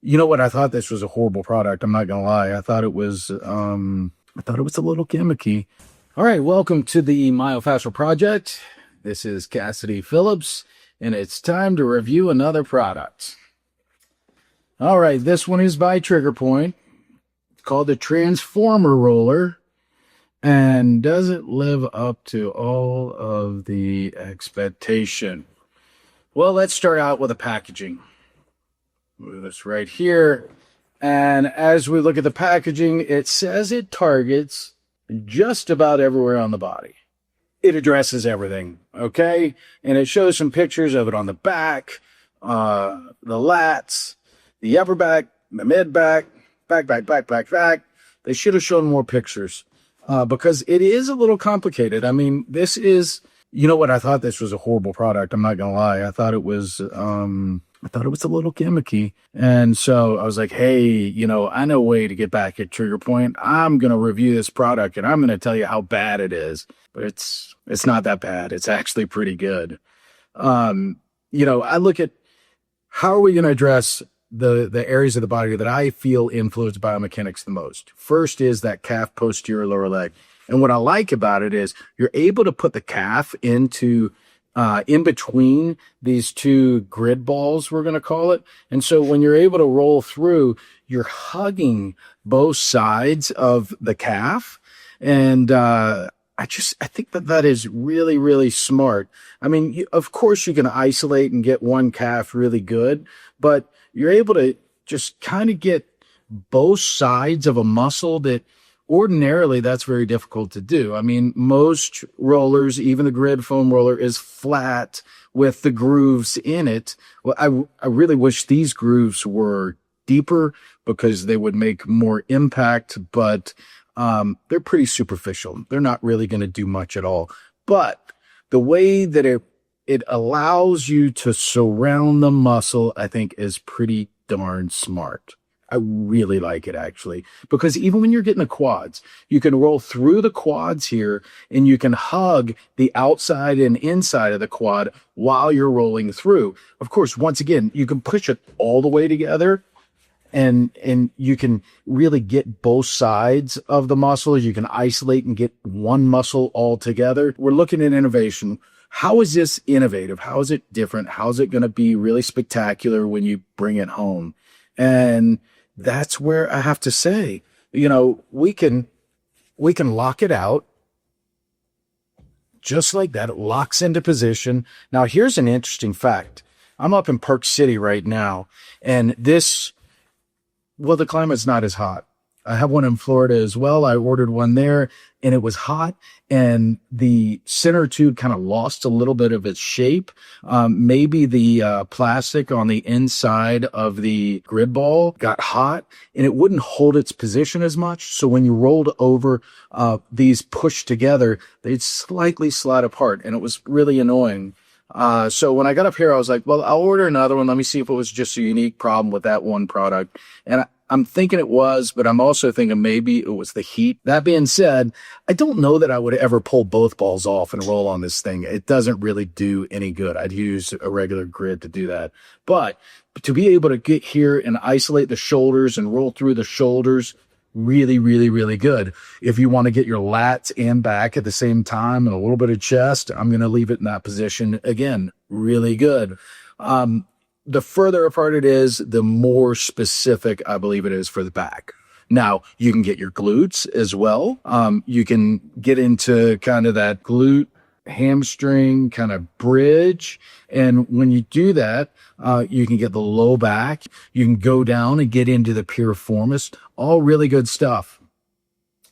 You know what? I thought this was a horrible product. I'm not gonna lie. I thought it was a little gimmicky. All right, welcome to the Myofascial Project. This is Cassidy Phillips, and it's time to review another product. All right, this one is by TriggerPoint. It's called the Transformer Roller. And does it live up to all of the expectation? Well, let's start out with the packaging. Move this right here. And as we look at the packaging, it says it targets just about everywhere on the body. It addresses everything, okay? And it shows some pictures of it on the back, the lats, the upper back, the mid back, back. They should have shown more pictures because it is a little complicated. I mean, this is, you know what? I thought this was a horrible product. I'm not going to lie. I thought it was a little gimmicky. And so I was like, hey, I know a way to get back at TriggerPoint. I'm going to review this product and I'm going to tell you how bad it is. But it's not that bad. It's actually pretty good. I look at how are we going to address the areas of the body that I feel influence biomechanics the most. First is that calf posterior lower leg. And what I like about it is you're able to put the calf into in between these two grid balls, we're going to call it. And so when you're able to roll through, you're hugging both sides of the calf. And I think that is really, really smart. I mean, of course you can isolate and get one calf really good, but you're able to just kind of get both sides of a muscle that ordinarily that's very difficult to do. I mean, most rollers, even the grid foam roller, is flat with the grooves in it. Well, I really wish these grooves were deeper because they would make more impact, but they're pretty superficial. They're not really going to do much at all. But the way that it allows you to surround the muscle, I think, is pretty darn smart. I really like it, actually, because even when you're getting the quads, you can roll through the quads here and you can hug the outside and inside of the quad while you're rolling through. Of course, once again, you can push it all the way together and you can really get both sides of the muscles. You can isolate and get one muscle all together. We're looking at innovation. How is this innovative? How is it different? How is it going to be really spectacular when you bring it home? And that's where I have to say, we can lock it out just like that. It locks into position. Now, here's an interesting fact. I'm up in Park City right now, and the climate's not as hot. I have one in Florida as well. I ordered one there and it was hot and the center tube kind of lost a little bit of its shape. Maybe the plastic on the inside of the grid ball got hot and it wouldn't hold its position as much. So when you rolled over, these pushed together, they'd slightly slide apart and it was really annoying. So when I got up here, I was like, well, I'll order another one. Let me see if it was just a unique problem with that one product. And I'm thinking it was, but I'm also thinking maybe it was the heat. That being said, I don't know that I would ever pull both balls off and roll on this thing. It doesn't really do any good. I'd use a regular grid to do that. But to be able to get here and isolate the shoulders and roll through the shoulders, really, really, really good. If you want to get your lats and back at the same time and a little bit of chest, I'm going to leave it in that position. Again, really good. The further apart it is, the more specific I believe it is for the back. Now, you can get your glutes as well. You can get into kind of that glute hamstring kind of bridge. And when you do that, you can get the low back. You can go down and get into the piriformis. All really good stuff.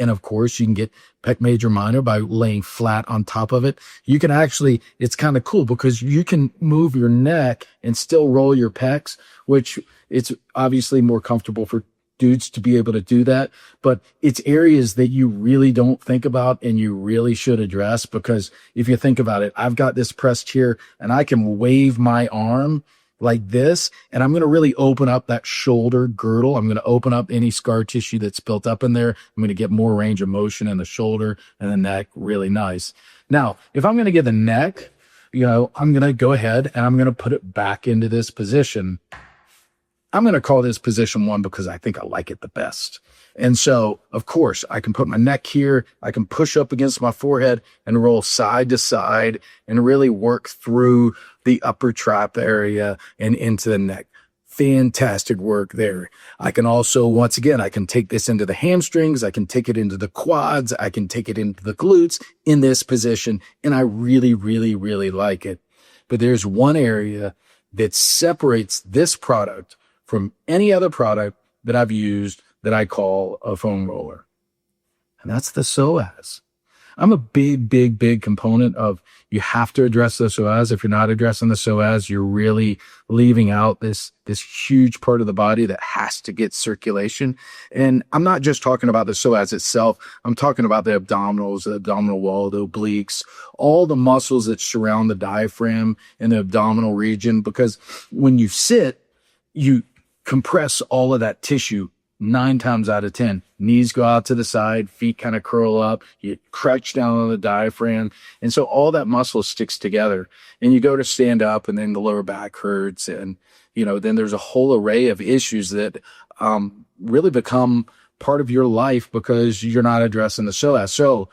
And of course, you can get pec major minor by laying flat on top of it. You can actually, it's kind of cool because you can move your neck and still roll your pecs, which it's obviously more comfortable for dudes to be able to do that. But it's areas that you really don't think about and you really should address, because if you think about it, I've got this pressed here and I can wave my arm like this, and I'm going to really open up that shoulder girdle. I'm going to open up any scar tissue that's built up in there. I'm going to get more range of motion in the shoulder and the neck. Really nice. Now, if I'm going to get the neck, I'm going to go ahead and I'm going to put it back into this position. I'm going to call this position 1 because I think I like it the best. And so, of course, I can put my neck here. I can push up against my forehead and roll side to side and really work through the upper trap area and into the neck. Fantastic work there. I can also, once again, I can take this into the hamstrings. I can take it into the quads. I can take it into the glutes in this position. And I really, really, really like it. But there's one area that separates this product from any other product that I've used that I call a foam roller. And that's the Psoas. I'm a big component of you have to address the Psoas. If you're not addressing the Psoas, you're really leaving out this huge part of the body that has to get circulation. And I'm not just talking about the Psoas itself. I'm talking about the abdominals, the abdominal wall, the obliques, all the muscles that surround the diaphragm and the abdominal region. Because when you sit, you compress all of that tissue 9 times out of 10. Knees go out to the side, feet kind of curl up, you crouch down on the diaphragm. And so all that muscle sticks together. And you go to stand up and then the lower back hurts. And, then there's a whole array of issues that really become part of your life because you're not addressing the psoas. So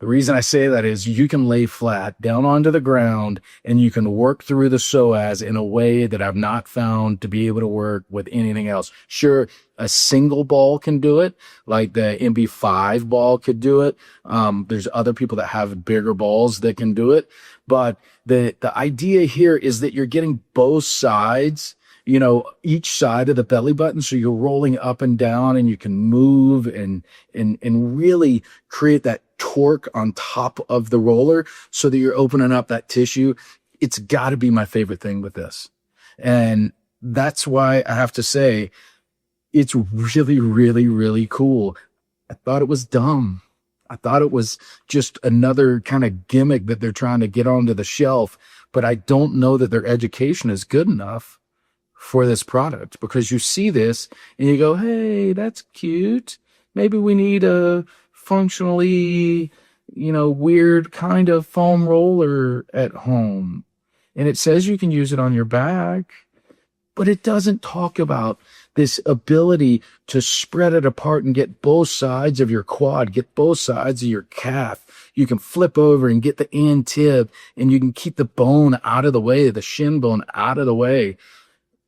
the reason I say that is you can lay flat down onto the ground and you can work through the psoas in a way that I've not found to be able to work with anything else. Sure, a single ball can do it, like the MB5 ball could do it. There's other people that have bigger balls that can do it. But the idea here is that you're getting both sides, each side of the belly button. So you're rolling up and down and you can move and really create that torque on top of the roller so that you're opening up that tissue. It's got to be my favorite thing with this. And that's why I have to say it's really, really, really cool. I thought it was dumb. I thought it was just another kind of gimmick that they're trying to get onto the shelf, but I don't know that their education is good enough for this product, because you see this and you go, hey, that's cute. Maybe we need a functionally, weird kind of foam roller at home. And it says you can use it on your back, but it doesn't talk about this ability to spread it apart and get both sides of your quad, get both sides of your calf. You can flip over and get the antib, and you can keep the bone out of the way, the shin bone out of the way.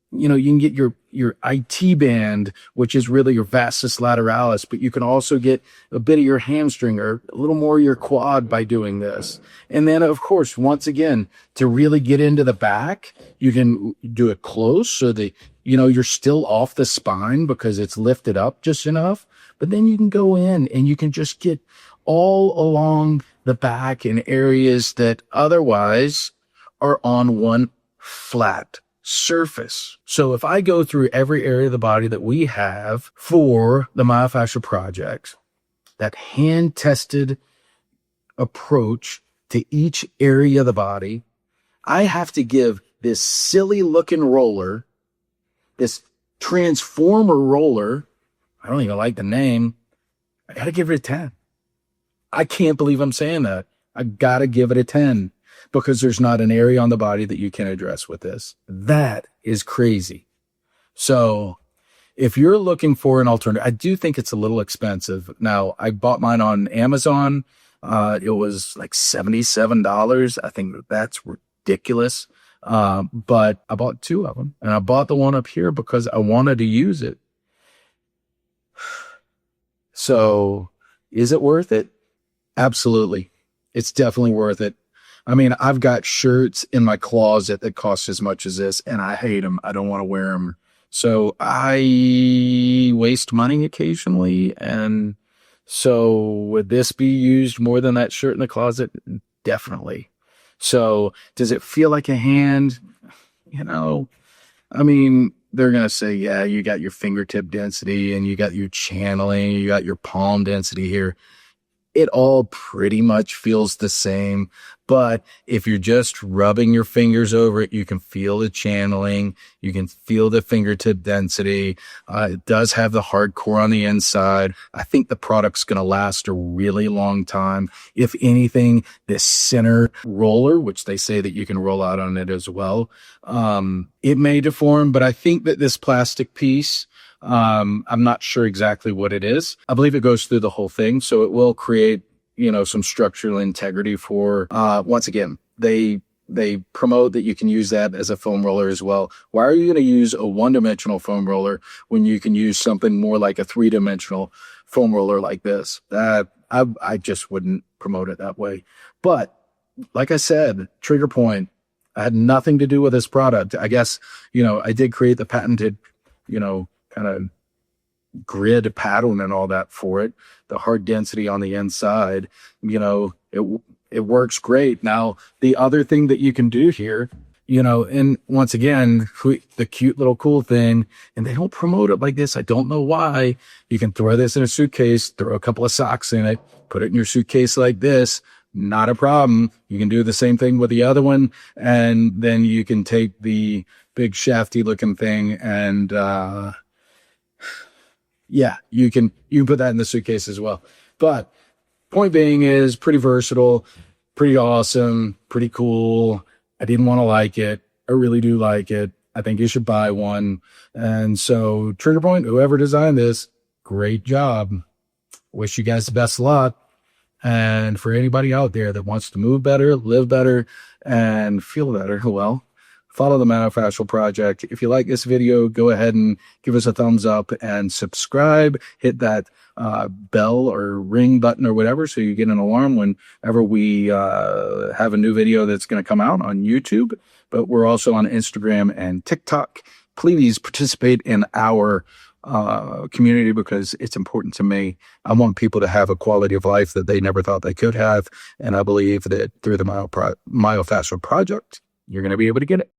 You can get your IT band, which is really your vastus lateralis, but you can also get a bit of your hamstring or a little more of your quad by doing this. And then, of course, once again, to really get into the back, you can do it close so that, you're still off the spine because it's lifted up just enough. But then you can go in and you can just get all along the back in areas that otherwise are on one flat surface. So if I go through every area of the body that we have for the myofascial project, that hand-tested approach to each area of the body, I have to give this silly looking roller, this transformer roller, I don't even like the name, I gotta give it a 10. I can't believe I'm saying that. I gotta give it a 10. Because there's not an area on the body that you can address with this. That is crazy. So if you're looking for an alternative, I do think it's a little expensive. Now, I bought mine on Amazon. It was like $77. I think that's ridiculous. But I bought 2 of them. And I bought the one up here because I wanted to use it. So is it worth it? Absolutely. It's definitely worth it. I mean, I've got shirts in my closet that cost as much as this, and I hate them. I don't want to wear them. So I waste money occasionally. And so would this be used more than that shirt in the closet? Definitely. So does it feel like a hand? I mean, they're going to say, yeah, you got your fingertip density and you got your channeling, you got your palm density here. it all pretty much feels the same. But if you're just rubbing your fingers over it, you can feel the channeling. You can feel the fingertip density. It does have the hard core on the inside. I think the product's going to last a really long time. If anything, this center roller, which they say that you can roll out on it as well, it may deform, but I think that this plastic piece, I'm not sure exactly what it is. I believe it goes through the whole thing, so it will create, some structural integrity for, once again, they promote that you can use that as a foam roller as well. Why are you going to use a one-dimensional foam roller when you can use something more like a three-dimensional foam roller like this? That I just wouldn't promote it that way. But like I said, TriggerPoint, I had nothing to do with this product. I guess, I did create the patented, kind of grid pattern and all that for it. The hard density on the inside, it works great. Now, the other thing that you can do here, and once again, the cute little cool thing, and they don't promote it like this. I don't know why. You can throw this in a suitcase, throw a couple of socks in it, put it in your suitcase like this. Not a problem. You can do the same thing with the other one. And then you can take the big shafty looking thing and, you can put that in the suitcase as well. But point being is pretty versatile, pretty awesome, pretty cool. I didn't want to like it. I really do like it. I think you should buy one. And so TriggerPoint, whoever designed this, great job. Wish you guys the best of luck. And for anybody out there that wants to move better, live better, and feel better, well, follow the Myofascial Project. If you like this video, go ahead and give us a thumbs up and subscribe. Hit that bell or ring button or whatever so you get an alarm whenever we have a new video that's going to come out on YouTube. But we're also on Instagram and TikTok. Please participate in our community because it's important to me. I want people to have a quality of life that they never thought they could have. And I believe that through the Myofascial Project, you're going to be able to get it.